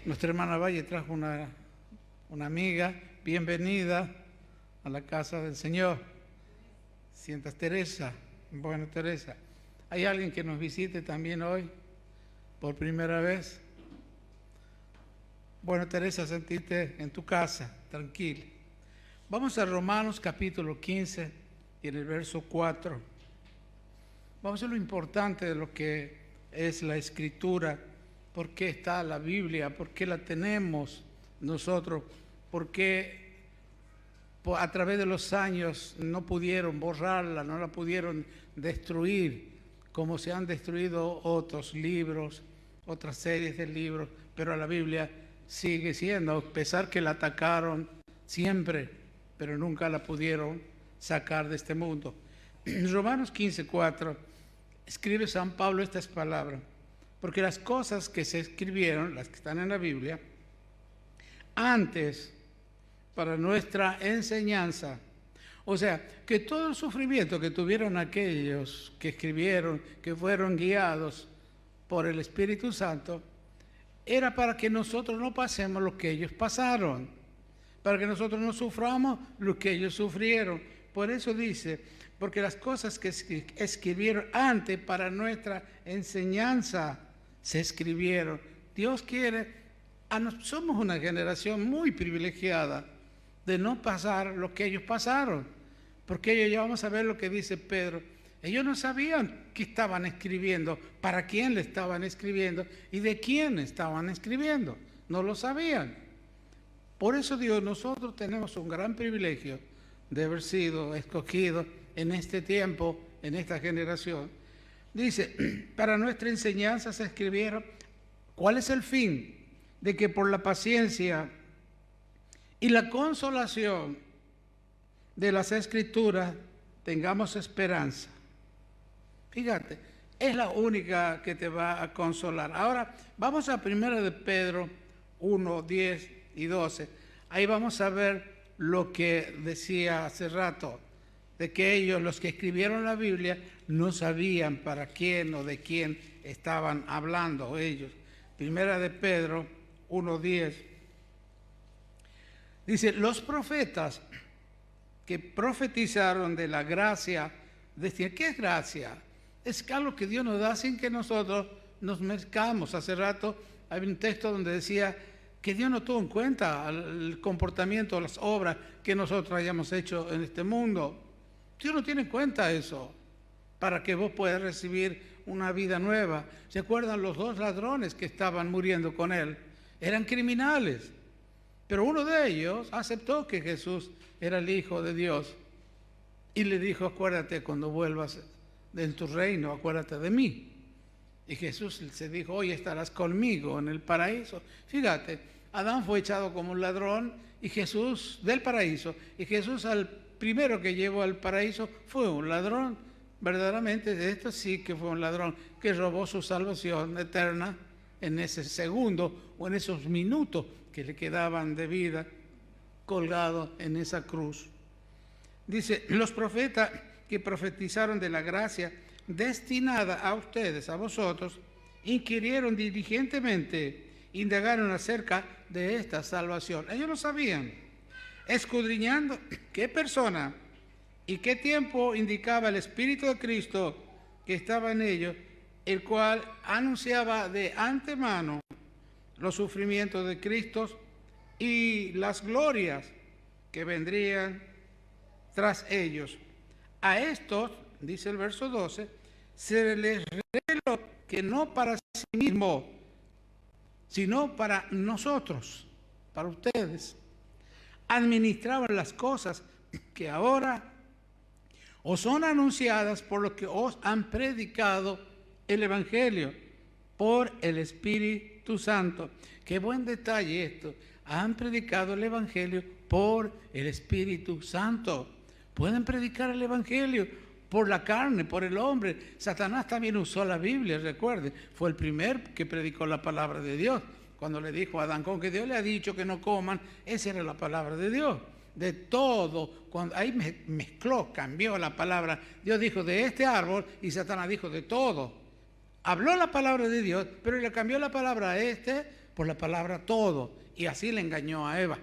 Nuestra hermana Valle trajo una amiga. Bienvenida a la casa del Señor. Sientas, Teresa. Bueno, Teresa, ¿hay alguien que nos visite también hoy por primera vez? Bueno, Teresa, sentite en tu casa, tranquila. Vamos a Romanos capítulo 15 y en el verso 4. Vamos a lo importante de lo que es la Escritura, por qué está la Biblia, por qué la tenemos nosotros, por qué a través de los años no pudieron borrarla, no la pudieron destruir, como se han destruido otros libros, otras series de libros, pero la Biblia sigue siendo, a pesar que la atacaron siempre, pero nunca la pudieron sacar de este mundo. En Romanos 15:4 escribe San Pablo estas palabras: porque las cosas que se escribieron, las que están en la Biblia, antes para nuestra enseñanza, o sea, que todo el sufrimiento que tuvieron aquellos que escribieron, que fueron guiados por el Espíritu Santo, era para que nosotros no pasemos lo que ellos pasaron, para que nosotros no suframos lo que ellos sufrieron. Por eso dice, porque las cosas que escribieron antes para nuestra enseñanza se escribieron. Dios quiere, somos una generación muy privilegiada de no pasar lo que ellos pasaron, porque ellos, ya vamos a ver lo que dice Pedro, ellos no sabían qué estaban escribiendo, para quién le estaban escribiendo y de quién estaban escribiendo, no lo sabían. Por eso Dios, nosotros tenemos un gran privilegio de haber sido escogidos en este tiempo, en esta generación. Dice, para nuestra enseñanza se escribieron. ¿Cuál es el fin? De que por la paciencia y la consolación de las Escrituras tengamos esperanza. Fíjate, es la única que te va a consolar. Ahora vamos a 1 de Pedro 1, 10 y 12. Ahí vamos a ver lo que decía hace rato, de que ellos, los que escribieron la Biblia, no sabían para quién o de quién estaban hablando ellos. 1 de Pedro 1, 10. Dice, los profetas que profetizaron de la gracia, decían, ¿qué es gracia? Es algo que Dios nos da sin que nosotros nos merezcamos. Hace rato hay un texto donde decía que Dios no tuvo en cuenta el comportamiento, las obras que nosotros hayamos hecho en este mundo. Dios no tiene en cuenta eso para que vos puedas recibir una vida nueva. ¿Se acuerdan los dos ladrones que estaban muriendo con él? Eran criminales, pero uno de ellos aceptó que Jesús era el Hijo de Dios y le dijo, acuérdate cuando vuelvas en tu reino, acuérdate de mí. Y Jesús se dijo, hoy estarás conmigo en el paraíso. Fíjate, Adán fue echado como un ladrón y Jesús del paraíso, y Jesús al primero que llevó al paraíso fue un ladrón. Verdaderamente, esto sí que fue un ladrón que robó su salvación eterna en ese segundo o en esos minutos que le quedaban de vida colgado en esa cruz. Dice, los profetas que profetizaron de la gracia destinada a ustedes, a vosotros, inquirieron diligentemente, indagaron acerca de esta salvación. Ellos lo sabían, escudriñando qué persona y qué tiempo indicaba el Espíritu de Cristo que estaba en ellos, el cual anunciaba de antemano los sufrimientos de Cristo y las glorias que vendrían tras ellos. A estos, dice el verso 12, se les reveló que no para sí mismo, sino para nosotros, para ustedes, administraban las cosas que ahora os son anunciadas por los que os han predicado el Evangelio, por el Espíritu Santo. Qué buen detalle esto. Han predicado el Evangelio por el Espíritu Santo. Pueden predicar el Evangelio por la carne, por el hombre. Satanás también usó la Biblia, recuerde. Fue el primer que predicó la palabra de Dios. Cuando le dijo a Adán, con que Dios le ha dicho que no coman, esa era la palabra de Dios. De todo, cuando ahí mezcló, cambió la palabra. Dios dijo de este árbol y Satanás dijo de todo. Habló la palabra de Dios, pero le cambió la palabra a este por la palabra todo, y así le engañó a Eva.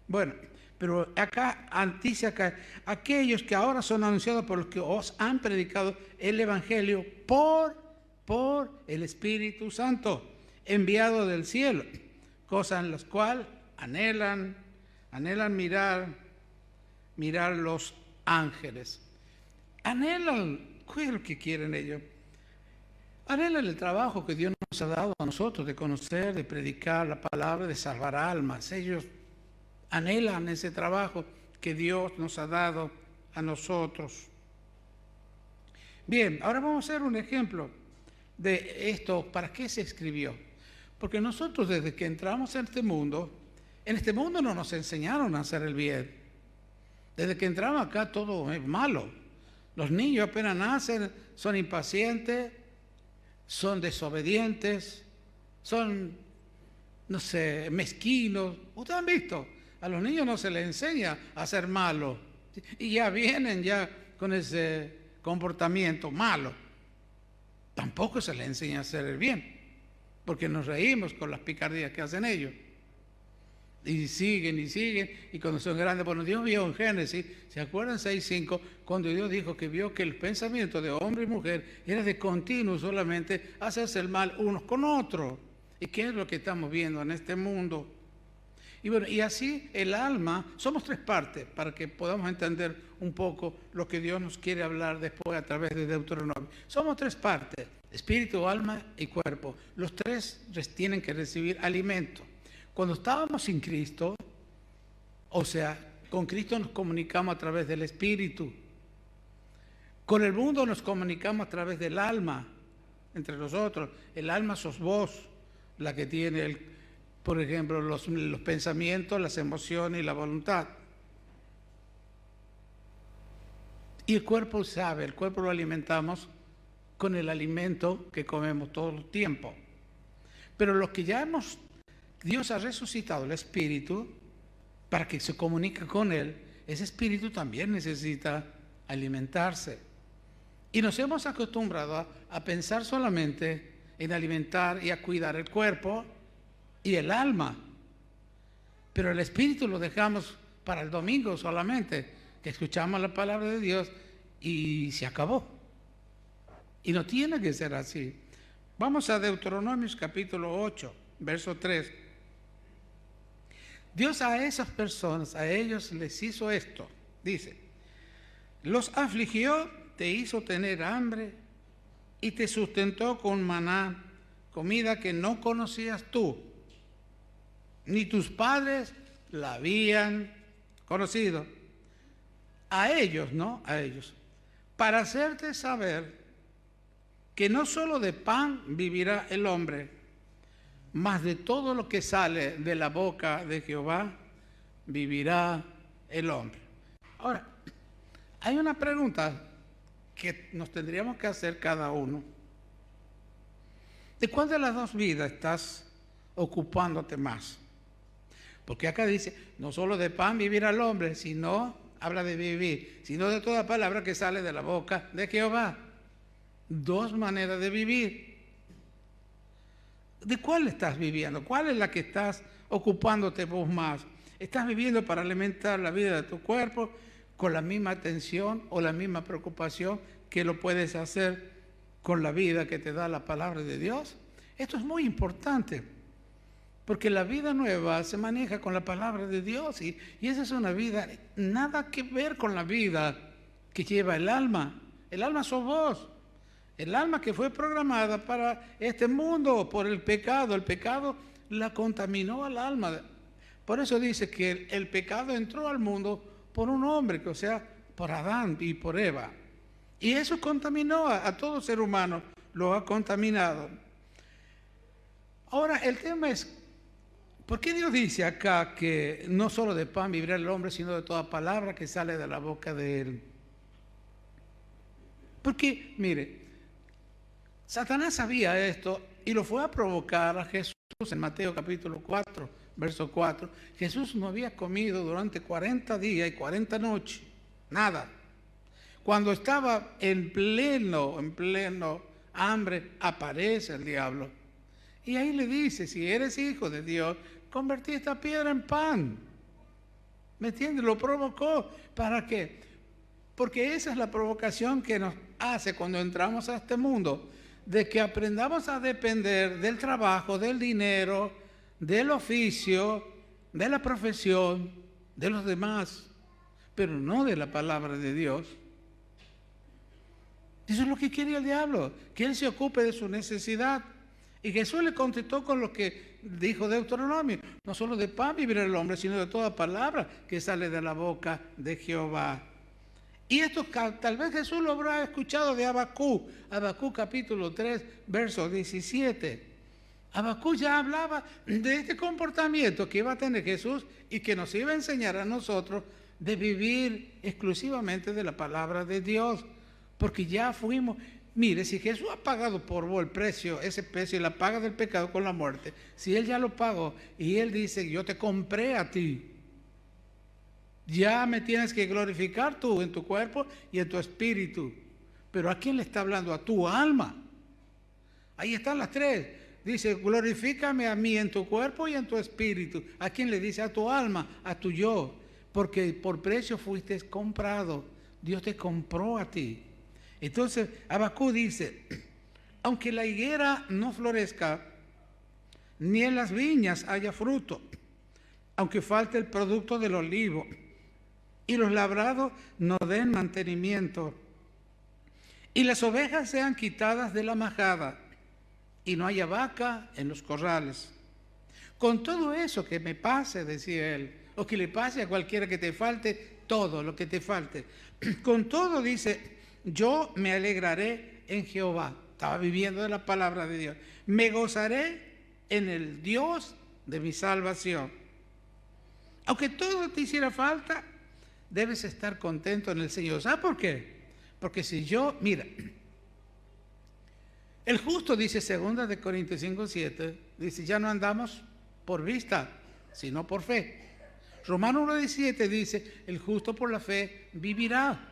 Bueno, pero acá dice acá, aquellos que ahora son anunciados por los que os han predicado el Evangelio por el Espíritu Santo, enviado del cielo, cosas en las cuales anhelan mirar los ángeles. Anhelan, ¿qué es lo que quieren ellos? Anhelan el trabajo que Dios nos ha dado a nosotros de conocer, de predicar la palabra, de salvar almas. Ellos anhelan ese trabajo que Dios nos ha dado a nosotros. Bien, ahora vamos a hacer un ejemplo de esto. ¿Para qué se escribió? Porque nosotros desde que entramos en este mundo no nos enseñaron a hacer el bien. Desde que entramos acá todo es malo. Los niños apenas nacen, son impacientes, son desobedientes, son, no sé, mezquinos. Ustedes han visto, a los niños no se les enseña a ser malos y ya vienen ya con ese comportamiento malo. Tampoco se les enseña a hacer el bien, porque nos reímos con las picardías que hacen ellos. Y siguen, y cuando son grandes, bueno, Dios vio en Génesis, ¿se acuerdan 6:5? Cuando Dios dijo que vio que el pensamiento de hombre y mujer era de continuo solamente hacerse el mal unos con otros. ¿Y qué es lo que estamos viendo en este mundo? Y bueno, y así el alma, somos tres partes, para que podamos entender un poco lo que Dios nos quiere hablar después a través de Deuteronomio. Somos tres partes, espíritu, alma y cuerpo. Los tres tienen que recibir alimento. Cuando estábamos sin Cristo, o sea, con Cristo nos comunicamos a través del Espíritu. Con el mundo nos comunicamos a través del alma, entre nosotros. El alma sos vos, la que tiene, por ejemplo, los pensamientos, las emociones y la voluntad. Y el cuerpo sabe, el cuerpo lo alimentamos con el alimento que comemos todo el tiempo. Pero los que ya hemos... Dios ha resucitado el espíritu para que se comunique con él. Ese espíritu también necesita alimentarse. Y nos hemos acostumbrado a pensar solamente en alimentar y a cuidar el cuerpo y el alma. Pero el espíritu lo dejamos para el domingo solamente, que escuchamos la palabra de Dios y se acabó. Y no tiene que ser así. Vamos a Deuteronomio capítulo 8, verso 3. Dios a esas personas, a ellos les hizo esto. Dice, los afligió, te hizo tener hambre y te sustentó con maná, comida que no conocías tú, ni tus padres la habían conocido. A ellos, ¿no? A ellos. Para hacerte saber que no solo de pan vivirá el hombre, mas de todo lo que sale de la boca de Jehová vivirá el hombre. Ahora, hay una pregunta que nos tendríamos que hacer cada uno. ¿De cuál de las dos vidas estás ocupándote más? Porque acá dice, no solo de pan vivirá el hombre, sino, habla de vivir, sino de toda palabra que sale de la boca de Jehová. Dos maneras de vivir. ¿De cuál estás viviendo? ¿Cuál es la que estás ocupándote vos más? ¿Estás viviendo para alimentar la vida de tu cuerpo con la misma atención o la misma preocupación que lo puedes hacer con la vida que te da la palabra de Dios? Esto es muy importante, porque la vida nueva se maneja con la palabra de Dios y esa es una vida, nada que ver con la vida que lleva el alma. El alma sos vos. El alma que fue programada para este mundo por el pecado la contaminó al alma. Por eso dice que el pecado entró al mundo por un hombre, o sea, por Adán y por Eva. Y eso contaminó a todo ser humano, lo ha contaminado. Ahora, el tema es, ¿por qué Dios dice acá que no solo de pan vivirá el hombre, sino de toda palabra que sale de la boca de él? Porque, mire, Satanás sabía esto y lo fue a provocar a Jesús en Mateo capítulo 4, verso 4. Jesús no había comido durante 40 días y 40 noches, nada. Cuando estaba en pleno hambre, aparece el diablo Y ahí le dice, si eres hijo de Dios, convertí esta piedra en pan. ¿Me entiendes? Lo provocó. ¿Para qué? Porque esa es la provocación que nos hace cuando entramos a este mundo, de que aprendamos a depender del trabajo, del dinero, del oficio, de la profesión, de los demás, pero no de la palabra de Dios. Eso es lo que quiere el diablo, que él se ocupe de su necesidad. Y Jesús le contestó con lo que dijo Deuteronomio: no solo de pan vivirá el hombre, sino de toda palabra que sale de la boca de Jehová. Y esto tal vez Jesús lo habrá escuchado de Habacuc capítulo 3, verso 17. Habacuc ya hablaba de este comportamiento que iba a tener Jesús y que nos iba a enseñar a nosotros de vivir exclusivamente de la palabra de Dios. Porque ya fuimos... Mire, si Jesús ha pagado por vos el precio, ese precio y la paga del pecado con la muerte, si Él ya lo pagó y Él dice: yo te compré a ti, ya me tienes que glorificar tú en tu cuerpo y en tu espíritu. Pero ¿a quién le está hablando? A tu alma. Ahí están las tres. Dice: glorifícame a mí en tu cuerpo y en tu espíritu. ¿A quién le dice? A tu alma, a tu yo. Porque por precio fuiste comprado. Dios te compró a ti. Entonces Habacuc dice: aunque la higuera no florezca, ni en las viñas haya fruto, aunque falte el producto del olivo, y los labrados no den mantenimiento, y las ovejas sean quitadas de la majada, y no haya vaca en los corrales. Con todo eso que me pase, decía él, o que le pase a cualquiera que te falte, todo lo que te falte, con todo, dice, yo me alegraré en Jehová. Estaba viviendo de la palabra de Dios. Me gozaré en el Dios de mi salvación. Aunque todo te hiciera falta, debes estar contento en el Señor. ¿Sabes por qué? Porque si yo, mira, el justo, dice 2 de Corintios 5:7, dice: ya no andamos por vista, sino por fe. Romanos 1:17 dice: el justo por la fe vivirá.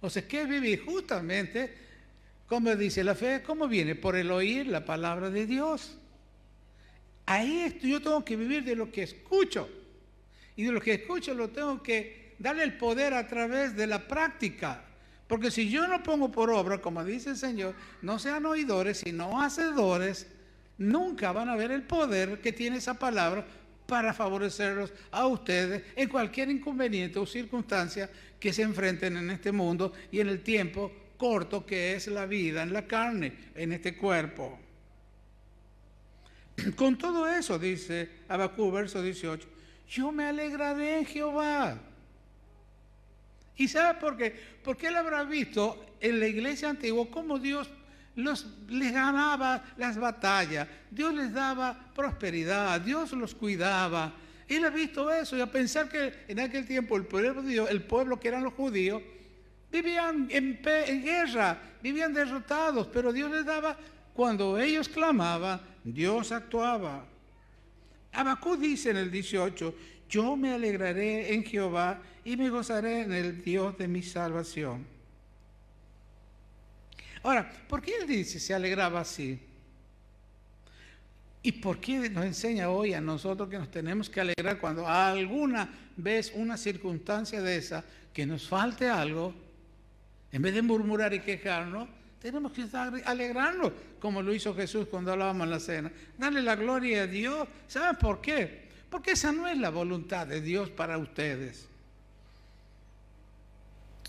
O sea, ¿qué es vivir? Justamente, como dice la fe, ¿cómo viene? Por el oír la palabra de Dios. Ahí yo tengo que vivir de lo que escucho. Y de lo que escucho lo tengo que darle el poder a través de la práctica. Porque si yo no pongo por obra, como dice el Señor, no sean oidores, sino hacedores, nunca van a ver el poder que tiene esa palabra para favorecerlos a ustedes en cualquier inconveniente o circunstancia que se enfrenten en este mundo y en el tiempo corto que es la vida en la carne, en este cuerpo. Con todo eso, dice Habacuc, verso 18, yo me alegraré en Jehová. ¿Y sabe por qué? Porque él habrá visto en la iglesia antigua cómo Dios les ganaba las batallas, Dios les daba prosperidad, Dios los cuidaba. Él ha visto eso, y a pensar que en aquel tiempo el pueblo que eran los judíos, vivían en guerra, vivían derrotados, pero Dios les daba, cuando ellos clamaban, Dios actuaba. Habacuc dice en el 18, yo me alegraré en Jehová y me gozaré en el Dios de mi salvación. Ahora, ¿por qué él dice se alegraba así? ¿Y por qué nos enseña hoy a nosotros que nos tenemos que alegrar cuando alguna vez una circunstancia de esa, que nos falte algo, en vez de murmurar y quejarnos, tenemos que alegrarnos, como lo hizo Jesús cuando hablábamos en la cena? Darle la gloria a Dios. ¿Saben por qué? Porque esa no es la voluntad de Dios para ustedes.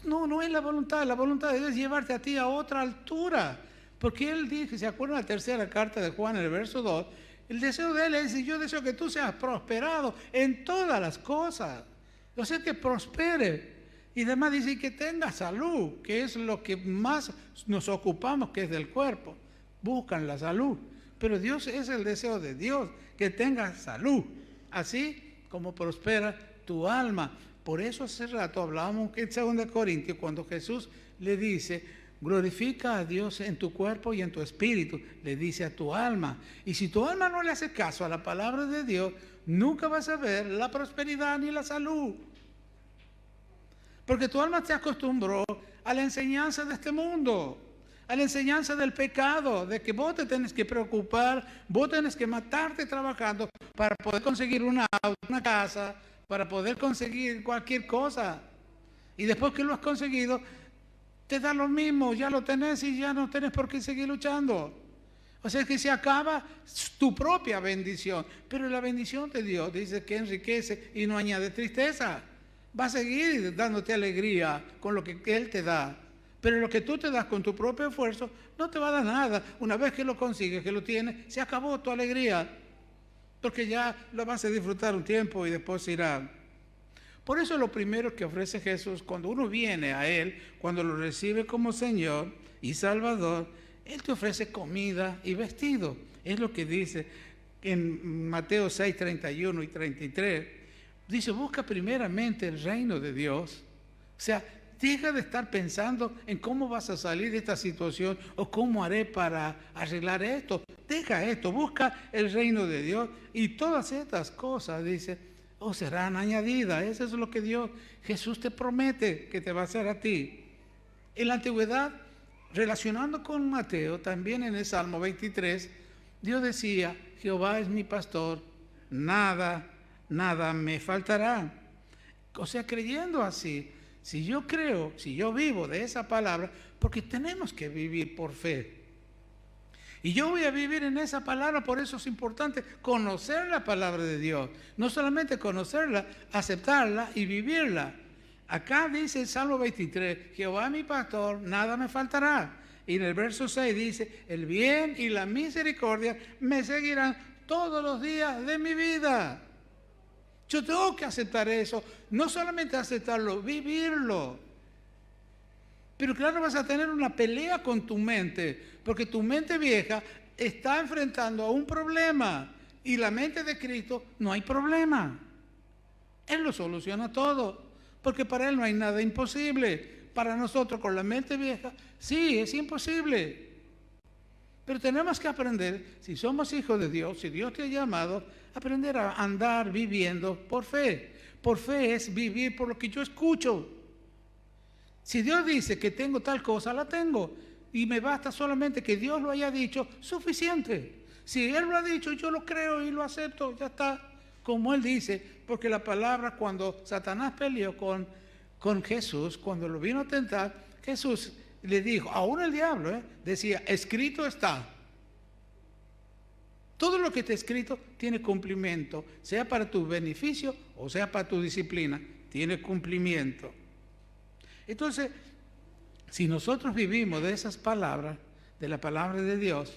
No es la voluntad de Dios es llevarte a ti a otra altura. Porque Él dice, ¿se acuerdan la tercera carta de Juan, en el verso 2? El deseo de Él es decir, yo deseo que tú seas prosperado en todas las cosas. O sea, que prospere. Y además dice que tenga salud, que es lo que más nos ocupamos, que es del cuerpo. Buscan la salud. Pero Dios es el deseo de Dios, que tengas salud. Así como prospera tu alma. Por eso hace rato hablábamos en 2 Corintios, cuando Jesús le dice, glorifica a Dios en tu cuerpo y en tu espíritu, le dice a tu alma. Y si tu alma no le hace caso a la palabra de Dios, nunca vas a ver la prosperidad ni la salud. Porque tu alma te acostumbró a la enseñanza de este mundo, a la enseñanza del pecado, de que vos te tenés que preocupar, vos tenés que matarte trabajando para poder conseguir un auto, una casa, para poder conseguir cualquier cosa. Y después que lo has conseguido, te da lo mismo, ya lo tenés y ya no tenés por qué seguir luchando. O sea que se acaba tu propia bendición, pero la bendición de Dios dice que enriquece y no añade tristeza. Va a seguir dándote alegría con lo que Él te da, pero lo que tú te das con tu propio esfuerzo no te va a dar nada. Una vez que lo consigues, que lo tienes, se acabó tu alegría, porque ya lo vas a disfrutar un tiempo y después se irá. Por eso lo primero que ofrece Jesús cuando uno viene a Él, cuando lo recibe como Señor y Salvador, Él te ofrece comida y vestido. Es lo que dice en Mateo 6, 31 y 33. Dice, busca primeramente el reino de Dios. O sea, deja de estar pensando en cómo vas a salir de esta situación o cómo haré para arreglar esto. Deja esto, busca el reino de Dios y todas estas cosas, dice, serán añadidas. Eso es lo que Jesús te promete que te va a hacer a ti. En la antigüedad, relacionando con Mateo, también en el Salmo 23, Dios decía, Jehová es mi pastor, nada me faltará. O sea, creyendo así, si yo creo, si yo vivo de esa palabra, porque tenemos que vivir por fe. Y yo voy a vivir en esa palabra, por eso es importante conocer la palabra de Dios. No solamente conocerla, aceptarla y vivirla. Acá dice el Salmo 23, Jehová mi pastor, nada me faltará. Y en el verso 6 dice, el bien y la misericordia me seguirán todos los días de mi vida. Yo tengo que aceptar eso, no solamente aceptarlo, vivirlo. Pero claro, vas a tener una pelea con tu mente, porque tu mente vieja está enfrentando a un problema y la mente de Cristo no hay problema. Él lo soluciona todo, porque para Él no hay nada imposible. Para nosotros con la mente vieja, sí, es imposible. Pero tenemos que aprender, si somos hijos de Dios, si Dios te ha llamado, aprender a andar viviendo por fe. Por fe es vivir por lo que yo escucho. Si Dios dice que tengo tal cosa, la tengo. Y me basta solamente que Dios lo haya dicho, suficiente. Si Él lo ha dicho, yo lo creo y lo acepto, ya está. Como Él dice, porque la palabra cuando Satanás peleó con Jesús, cuando lo vino a tentar, Jesús le dijo, aún el diablo, decía, escrito está. Todo lo que está escrito tiene cumplimiento, sea para tu beneficio o sea para tu disciplina, tiene cumplimiento. Entonces, si nosotros vivimos de esas palabras, de la palabra de Dios,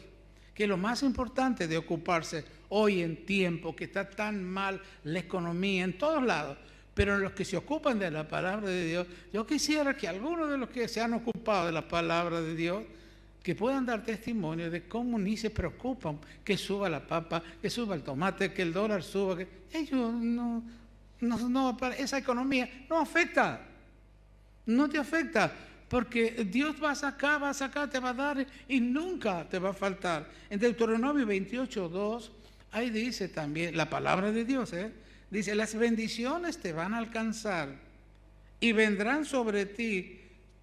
que es lo más importante de ocuparse hoy en tiempo, que está tan mal la economía en todos lados, pero en los que se ocupan de la palabra de Dios, yo quisiera que algunos de los que se han ocupado de la palabra de Dios, que puedan dar testimonio de cómo ni se preocupan que suba la papa, que suba el tomate, que el dólar suba, que ellos esa economía no afecta. No te afecta, porque Dios va a sacar, te va a dar y nunca te va a faltar. En Deuteronomio 28:2, ahí dice también, la palabra de Dios, dice, las bendiciones te van a alcanzar y vendrán sobre ti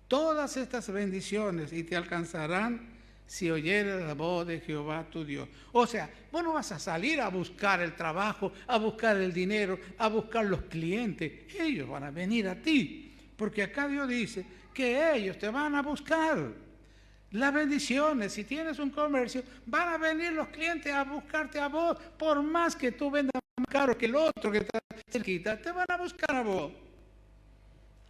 todas estas bendiciones y te alcanzarán si oyeres la voz de Jehová tu Dios. O sea, vos no vas a salir a buscar el trabajo, a buscar el dinero, a buscar los clientes. Ellos van a venir a ti. Porque acá Dios dice que ellos te van a buscar. Las bendiciones, si tienes un comercio, van a venir los clientes a buscarte a vos. Por más que tú vendas más caro que el otro que está cerquita, te van a buscar a vos.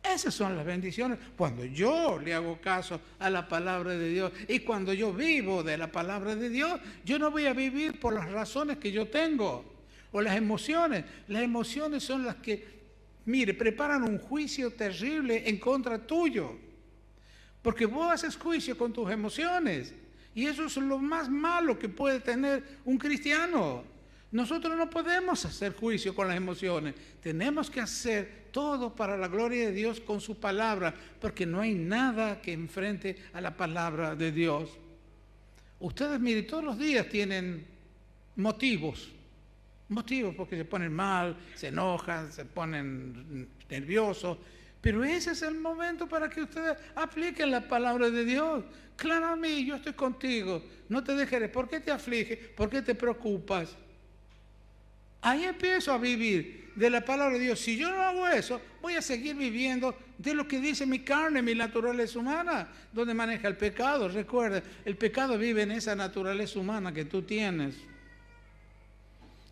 Esas son las bendiciones. Cuando yo le hago caso a la palabra de Dios y cuando yo vivo de la palabra de Dios, yo no voy a vivir por las razones que yo tengo o las emociones. Las emociones son las que, mire, preparan un juicio terrible en contra tuyo. Porque vos haces juicio con tus emociones. Y eso es lo más malo que puede tener un cristiano. Nosotros no podemos hacer juicio con las emociones. Tenemos que hacer todo para la gloria de Dios con su palabra. Porque no hay nada que enfrente a la palabra de Dios. Ustedes, mire, todos los días tienen motivos porque se ponen mal, se enojan, se ponen nerviosos, Pero ese es el momento para que ustedes apliquen la palabra de Dios. Clama a mí, yo estoy contigo, no te dejaré. ¿Por qué te afliges? ¿Por qué te preocupas? Ahí empiezo a vivir de la palabra de Dios. Si yo no hago eso, voy a seguir viviendo de lo que dice mi carne, mi naturaleza humana, donde maneja el pecado. Recuerda, el pecado vive en esa naturaleza humana que tú tienes.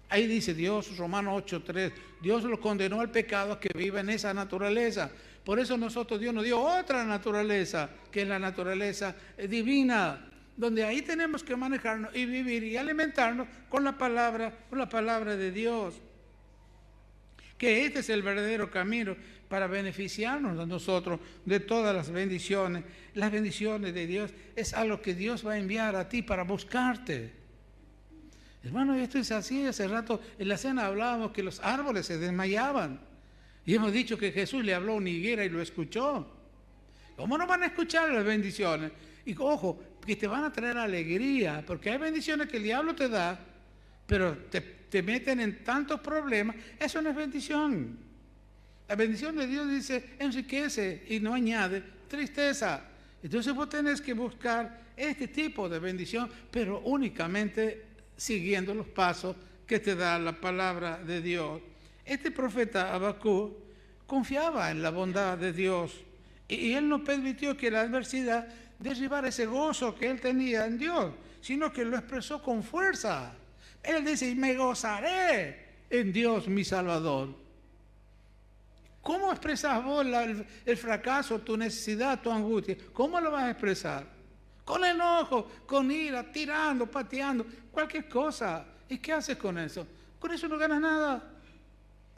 Ahí dice Dios, Romanos 8:3, Dios lo condenó al pecado que vive en esa naturaleza. Por eso Dios nos dio otra naturaleza, que es la naturaleza divina, donde ahí tenemos que manejarnos y vivir y alimentarnos con la palabra de Dios. Que este es el verdadero camino para beneficiarnos a nosotros de todas las bendiciones. Las bendiciones de Dios es algo que Dios va a enviar a ti para buscarte. Hermano, esto es así. Hace rato en la cena hablábamos que los árboles se desmayaban. Y hemos dicho que Jesús le habló a una higuera y lo escuchó. ¿Cómo no van a escuchar las bendiciones? Y ojo, que te van a traer alegría, porque hay bendiciones que el diablo te da, pero te meten en tantos problemas. Eso no es bendición. La bendición de Dios dice, enriquece y no añade tristeza. Entonces vos tenés que buscar este tipo de bendición, pero únicamente siguiendo los pasos que te da la palabra de Dios. Este profeta Habacuc confiaba en la bondad de Dios y él no permitió que la adversidad derribara ese gozo que él tenía en Dios, sino que lo expresó con fuerza. Él dice, me gozaré en Dios mi Salvador. ¿Cómo expresas vos el fracaso, tu necesidad, tu angustia? ¿Cómo lo vas a expresar? Con enojo, con ira, tirando, pateando, cualquier cosa. ¿Y qué haces con eso? Con eso no ganas nada.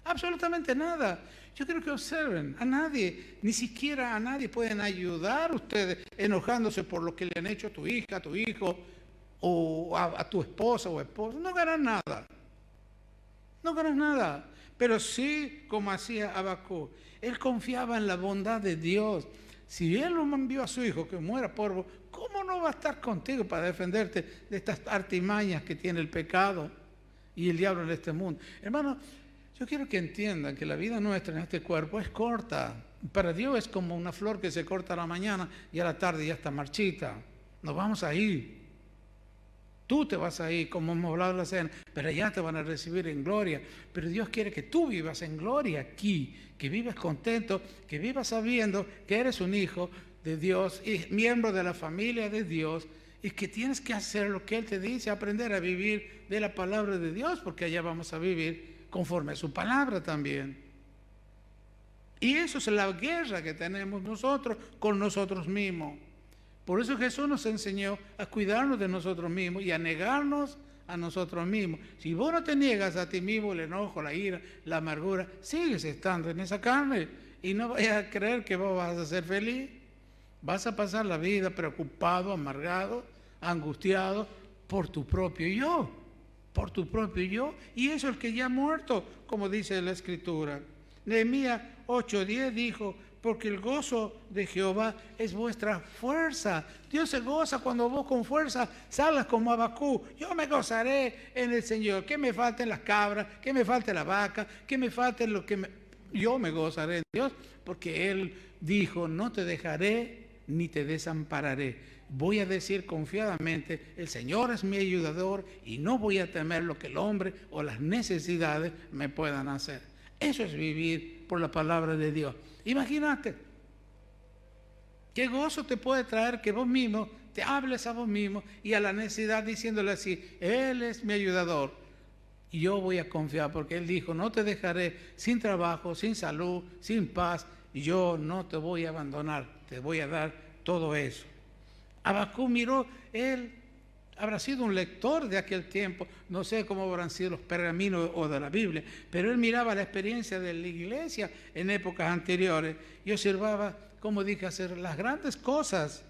Absolutamente nada. Yo quiero que observen, a nadie, ni siquiera a nadie pueden ayudar ustedes enojándose por lo que le han hecho a tu hija, a tu hijo, o a tu esposa o esposo. No ganas nada. No ganas nada. Pero sí, como hacía Habacuc, él confiaba en la bondad de Dios. Si él no envió a su hijo que muera por vos, ¿cómo no va a estar contigo para defenderte de estas artimañas que tiene el pecado y el diablo en este mundo? Hermano, yo quiero que entiendan que la vida nuestra en este cuerpo es corta. Para Dios es como una flor que se corta a la mañana y a la tarde ya está marchita. Nos vamos a ir. Tú te vas a ir, como hemos hablado en la cena, pero allá te van a recibir en gloria. Pero Dios quiere que tú vivas en gloria aquí, que vivas contento, que vivas sabiendo que eres un hijo de Dios y miembro de la familia de Dios, y que tienes que hacer lo que Él te dice, aprender a vivir de la palabra de Dios, porque allá vamos a vivir conforme a su palabra también. Y eso es la guerra que tenemos nosotros con nosotros mismos. Por eso Jesús nos enseñó a cuidarnos de nosotros mismos y a negarnos a nosotros mismos. Si vos no te niegas a ti mismo, el enojo, la ira, la amargura, sigues estando en esa carne y no vayas a creer que vos vas a ser feliz. Vas a pasar la vida preocupado, amargado, angustiado por tu propio yo, por tu propio yo. Y eso es el que ya ha muerto, como dice la Escritura. Nehemías 8:10 dijo, porque el gozo de Jehová es vuestra fuerza. Dios se goza cuando vos con fuerza salgas como Habacuc. Yo me gozaré en el Señor. Que me falten las cabras, que me falte la vaca, que me falte lo que yo me gozaré en Dios, porque Él dijo, no te dejaré ni te desampararé. Voy a decir confiadamente, el Señor es mi ayudador y no voy a temer lo que el hombre o las necesidades me puedan hacer. Eso es vivir por la palabra de Dios. Imagínate, qué gozo te puede traer que vos mismo te hables a vos mismo y a la necesidad diciéndole así, Él es mi ayudador y yo voy a confiar porque Él dijo, no te dejaré sin trabajo, sin salud, sin paz, y yo no te voy a abandonar, te voy a dar todo eso. Habacuc miró, él habrá sido un lector de aquel tiempo, no sé cómo habrán sido los pergaminos o de la Biblia, pero él miraba la experiencia de la iglesia en épocas anteriores y observaba, como dije, hacer las grandes cosas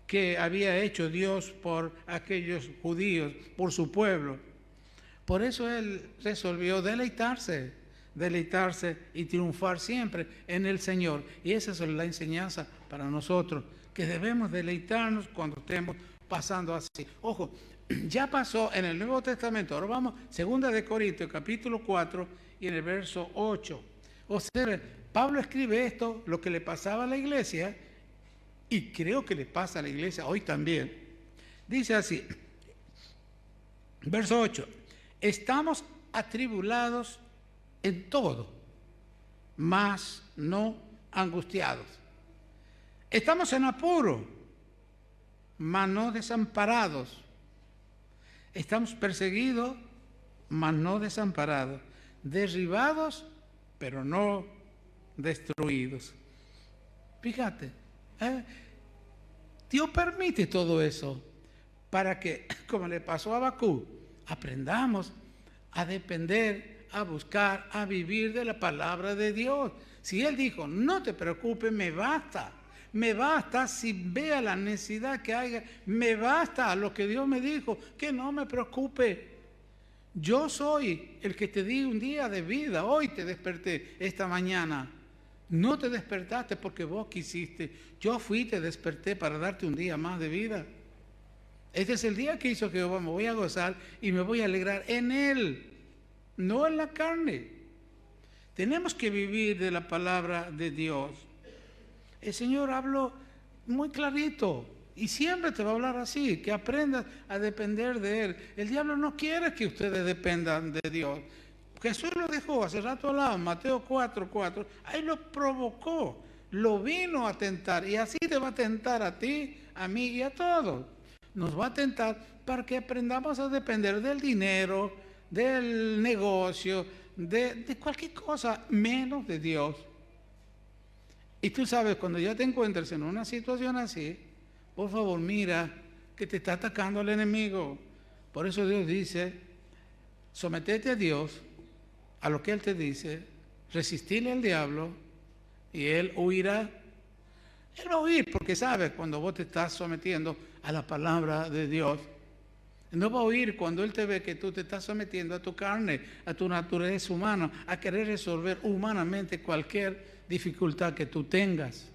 que había hecho Dios por aquellos judíos, por su pueblo. Por eso él resolvió deleitarse y triunfar siempre en el Señor. Y esa es la enseñanza para nosotros, que debemos deleitarnos cuando estemos pasando así. Ojo, ya pasó en el Nuevo Testamento. Ahora vamos, 2 de Corintios, capítulo 4, y en el verso 8. Observe, Pablo escribe esto, lo que le pasaba a la iglesia, y creo que le pasa a la iglesia hoy también. Dice así, verso 8, estamos atribulados en todo, mas no angustiados. Estamos en apuro, mas no desamparados. Estamos perseguidos, mas no desamparados. Derribados, pero no destruidos. Fíjate, Dios permite todo eso para que, como le pasó a Habacuc, aprendamos a depender, a buscar, a vivir de la palabra de Dios. Si Él dijo, no te preocupes, me basta si vea la necesidad que haya, me basta lo que Dios me dijo, que no me preocupe. Yo soy el que te di un día de vida, hoy te desperté esta mañana. No te despertaste porque vos quisiste, yo fui y te desperté para darte un día más de vida. Este es el día que hizo Jehová, me voy a gozar y me voy a alegrar en Él, no en la carne. Tenemos que vivir de la palabra de Dios. El Señor habló muy clarito y siempre te va a hablar así, que aprendas a depender de Él. El diablo no quiere que ustedes dependan de Dios. Jesús lo dejó hace rato al lado, Mateo 4:4, ahí lo provocó, lo vino a tentar y así te va a tentar a ti, a mí y a todos. Nos va a tentar para que aprendamos a depender del dinero, del negocio, de cualquier cosa, menos de Dios. Y tú sabes, cuando ya te encuentres en una situación así, por favor, mira que te está atacando el enemigo. Por eso Dios dice, sometete a Dios, a lo que Él te dice, resistirle al diablo y Él huirá. Él va a huir porque sabe cuando vos te estás sometiendo a la palabra de Dios. No va a huir cuando Él te ve que tú te estás sometiendo a tu carne, a tu naturaleza humana, a querer resolver humanamente cualquier dificultad que tú tengas.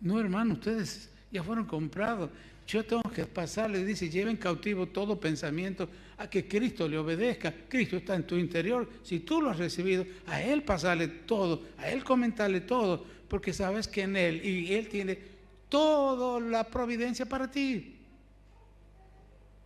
No, hermano, ustedes ya fueron comprados. Yo tengo que pasarle, dice, lleven cautivo todo pensamiento a que Cristo le obedezca. Cristo está en tu interior. Si tú lo has recibido, a Él pasarle todo, a Él comentarle todo, porque sabes que en Él, y Él tiene toda la providencia para ti.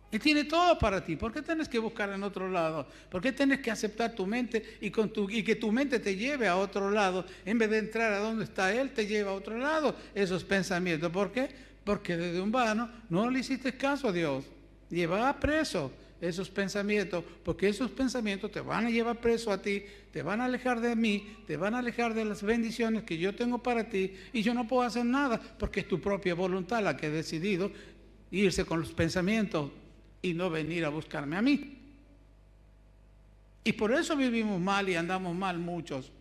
Él tiene todo para ti. ¿Por qué tienes que buscar en otro lado? ¿Por qué tienes que aceptar tu mente y que tu mente te lleve a otro lado? En vez de entrar a donde está Él, te lleva a otro lado esos pensamientos. ¿Por qué? Porque desde un vano no le hiciste caso a Dios. Lleva preso esos pensamientos, porque esos pensamientos te van a llevar preso a ti, te van a alejar de mí, te van a alejar de las bendiciones que yo tengo para ti, y yo no puedo hacer nada, porque es tu propia voluntad la que ha decidido irse con los pensamientos y no venir a buscarme a mí. Y por eso vivimos mal y andamos mal muchos,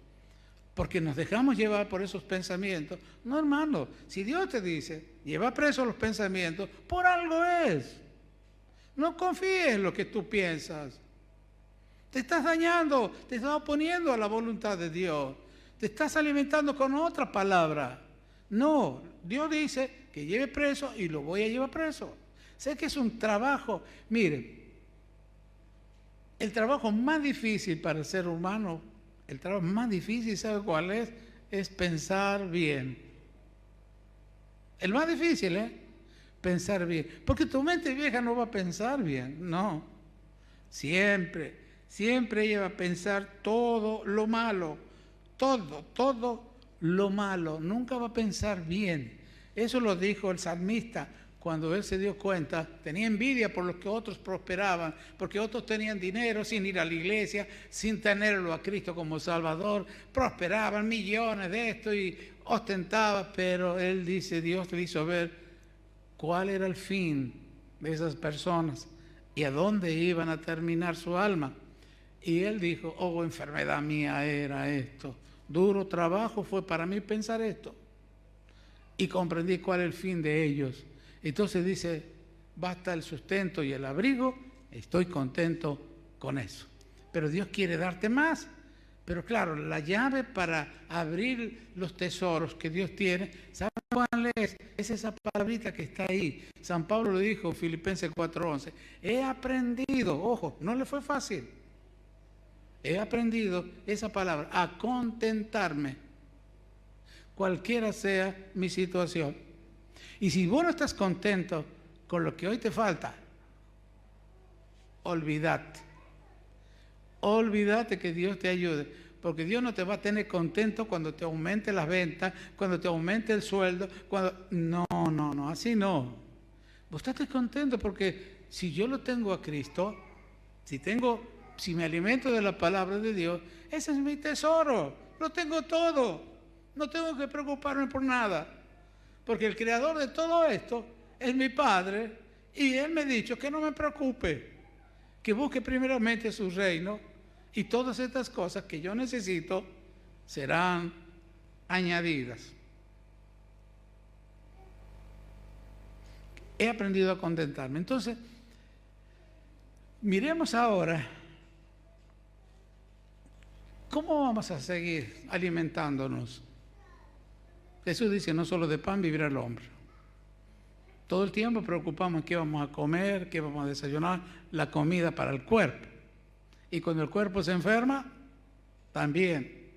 porque nos dejamos llevar por esos pensamientos. No, hermano, si Dios te dice, lleva preso los pensamientos, por algo es. No confíes en lo que tú piensas. Te estás dañando, te estás oponiendo a la voluntad de Dios. Te estás alimentando con otra palabra. No, Dios dice que lleve preso y lo voy a llevar preso. Sé que es un trabajo, mire, el trabajo más difícil para el ser humano, el trabajo más difícil, ¿sabe cuál es? Es pensar bien. El más difícil, pensar bien. Porque tu mente vieja no va a pensar bien, no. Siempre ella va a pensar todo lo malo, todo lo malo. Nunca va a pensar bien. Eso lo dijo el salmista. Cuando él se dio cuenta, tenía envidia por los que otros prosperaban, porque otros tenían dinero sin ir a la iglesia, sin tenerlo a Cristo como Salvador, prosperaban millones de esto y ostentaba, pero él dice, Dios le hizo ver cuál era el fin de esas personas y a dónde iban a terminar su alma. Y él dijo, oh, enfermedad mía era esto, duro trabajo fue para mí pensar esto. Y comprendí cuál es el fin de ellos. Entonces dice, basta el sustento y el abrigo, estoy contento con eso. Pero Dios quiere darte más. Pero claro, la llave para abrir los tesoros que Dios tiene, ¿saben cuál es? Es esa palabrita que está ahí. San Pablo lo dijo en Filipenses 4:11. He aprendido, ojo, no le fue fácil. he aprendido esa palabra, a contentarme, cualquiera sea mi situación. Y si vos no estás contento con lo que hoy te falta, olvídate. Olvídate que Dios te ayude, porque Dios no te va a tener contento cuando te aumente las ventas, cuando te aumente el sueldo, cuando... No, así no. Vos estás contento porque si yo lo tengo a Cristo, si me alimento de la palabra de Dios, ese es mi tesoro, lo tengo todo, no tengo que preocuparme por nada, porque el creador de todo esto es mi Padre, y Él me ha dicho que no me preocupe, que busque primeramente su reino, y todas estas cosas que yo necesito serán añadidas. He aprendido a contentarme. Entonces, miremos ahora cómo vamos a seguir alimentándonos. Jesús dice, no solo de pan vivirá el hombre. Todo el tiempo preocupamos qué vamos a comer, qué vamos a desayunar, la comida para el cuerpo. Y cuando el cuerpo se enferma, también.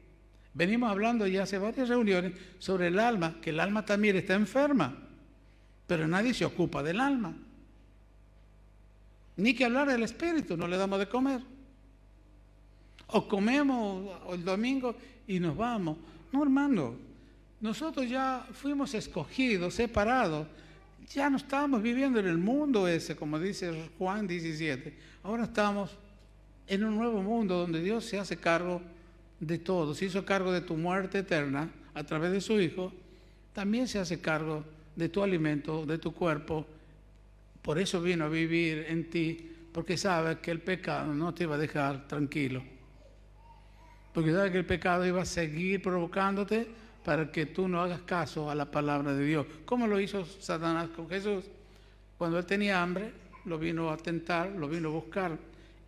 Venimos hablando ya hace varias reuniones sobre el alma, que el alma también está enferma, pero nadie se ocupa del alma. Ni que hablar del espíritu, no le damos de comer. O comemos el domingo y nos vamos. No, hermano, nosotros ya fuimos escogidos, separados. Ya no estamos viviendo en el mundo ese, como dice Juan 17. Ahora estamos en un nuevo mundo donde Dios se hace cargo de todo. Se hizo cargo de tu muerte eterna a través de su Hijo. También se hace cargo de tu alimento, de tu cuerpo. Por eso vino a vivir en ti, porque sabe que el pecado no te iba a dejar tranquilo. Porque sabe que el pecado iba a seguir provocándote para que tú no hagas caso a la palabra de Dios. ¿Cómo lo hizo Satanás con Jesús? Cuando él tenía hambre, lo vino a tentar, lo vino a buscar.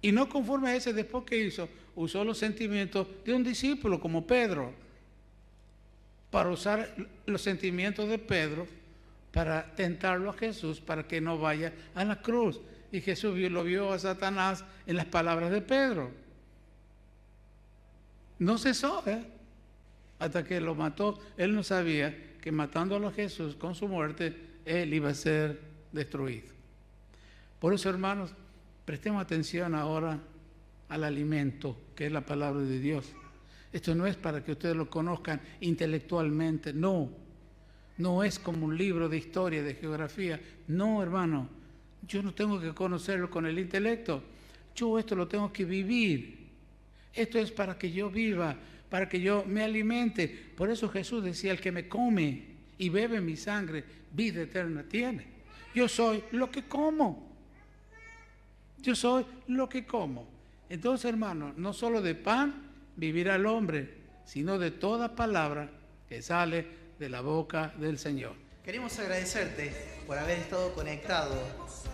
Y no conforme a ese, después que hizo, usó los sentimientos de un discípulo como Pedro, para usar los sentimientos de Pedro para tentarlo a Jesús, para que no vaya a la cruz. Y Jesús lo vio a Satanás en las palabras de Pedro. No cesó, hasta que lo mató. Él no sabía que matándolo a Jesús con su muerte, él iba a ser destruido. Por eso, hermanos, prestemos atención ahora al alimento, que es la palabra de Dios. Esto no es para que ustedes lo conozcan intelectualmente, no. No es como un libro de historia, de geografía. No, hermano, yo no tengo que conocerlo con el intelecto. Yo esto lo tengo que vivir. Esto es para que yo viva, para que yo me alimente. Por eso Jesús decía, el que me come y bebe mi sangre, vida eterna tiene. Yo soy lo que como. Yo soy lo que como. Entonces, hermano, no solo de pan vivirá el hombre, sino de toda palabra que sale de la boca del Señor. Queremos agradecerte por haber estado conectado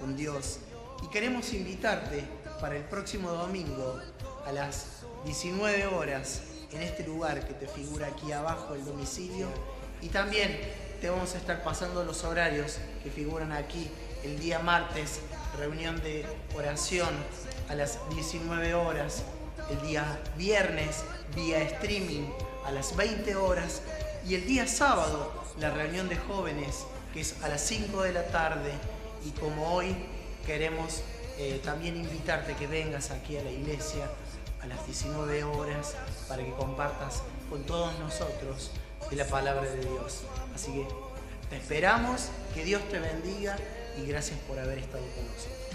con Dios y queremos invitarte para el próximo domingo a las 19 horas en este lugar que te figura aquí abajo, el domicilio, y también te vamos a estar pasando los horarios que figuran aquí. El día martes, reunión de oración a las 19 horas. El día viernes, vía streaming a las 20 horas. Y el día sábado, la reunión de jóvenes, que es a las 5 de la tarde. Y como hoy, queremos también invitarte que vengas aquí a la iglesia a las 19 horas para que compartas con todos nosotros de la palabra de Dios. Así que te esperamos, que Dios te bendiga y gracias por haber estado con nosotros.